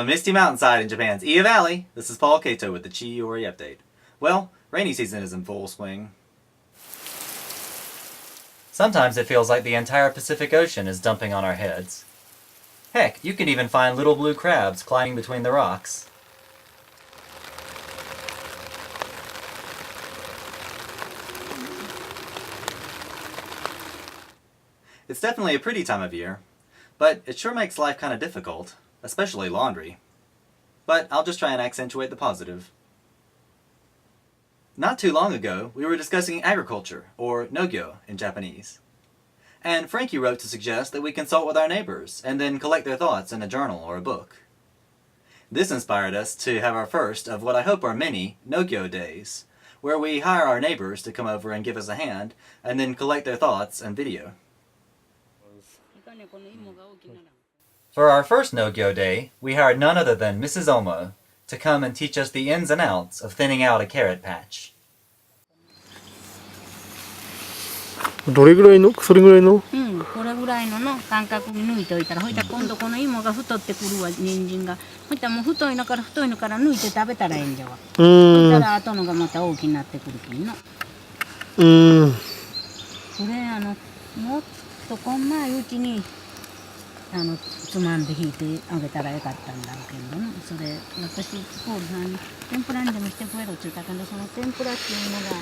a misty mountainside in Japan's Iya Valley, this is Paul Kato with the Chiiori update. Well, rainy season is in full swing. Sometimes it feels like the entire Pacific Ocean is dumping on our heads. Heck, you can even find little blue crabs climbing between the rocks. It's definitely a pretty time of year, but it sure makes life kind of difficult, especially laundry. But I'll just try and accentuate the positive. Not too long ago, we were discussing agriculture, or nogyo in Japanese. And Frankie wrote to suggest that we consult with our neighbors and then collect their thoughts in a journal or a book. This inspired us to have our first of what I hope are many nogyo days, where we hire our neighbors to come over and give us a hand, and then collect their thoughts and video. For our first nogyo day, we hired none other than Mrs. Omo to come and teach us the ins and outs of thinning out a carrot patch. どれぐらいのそれぐらいのこれぐらいの間隔に抜いておいたら、ほいたら今度この芋が太ってくるわ、人参が。ほいたらもう太いのから抜いて食べたらええんじゃわ。ほいたら後のがまた大きになってくるきんの。これもっとこんないうちにつまんで引いてあげたらよかったんだけどね。それ私ポールさんに天ぷらにでもしてくれろって言ったけど、その天ぷらっていうのが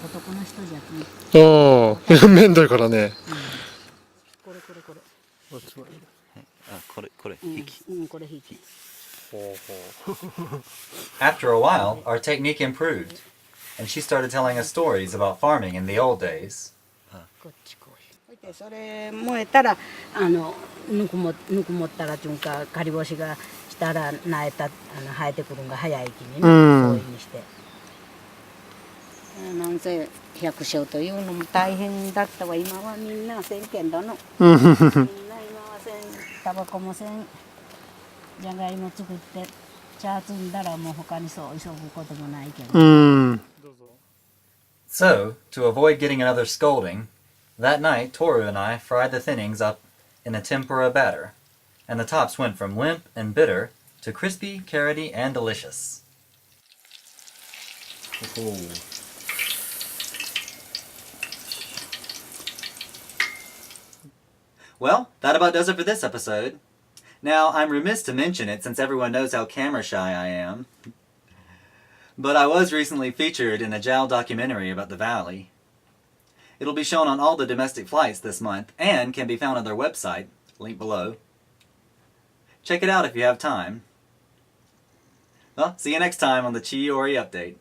男の人じゃき。ああ、めんどいからね。これ。これ引き。これ引き。After a while, our technique improved, and she started telling us stories about farming in the old days. それ燃えたらぬくもったらちゅんか、刈り干しがしたら生えてくるんが早い気にね、そういうにして。なんせ百姓というのも大変だったわ。今はみんなせんけんだの。みんな今はせん、タバコもせん、じゃがいも作って茶摘んだらもう他にそう急ぐこともないけど。So, to avoid getting another scolding, that night Toru and I fried the thinnings up in a tempura batter, and the tops went from limp and bitter to crispy, carroty, and delicious. Well, that about does it for this episode. Now, I'm remiss to mention it since everyone knows how camera shy I am, but I was recently featured in a JAL documentary about the valley. It'll be shown on all the domestic flights this month and can be found on their website, link below. Check it out if you have time. Well, see you next time on the Chiiori Update.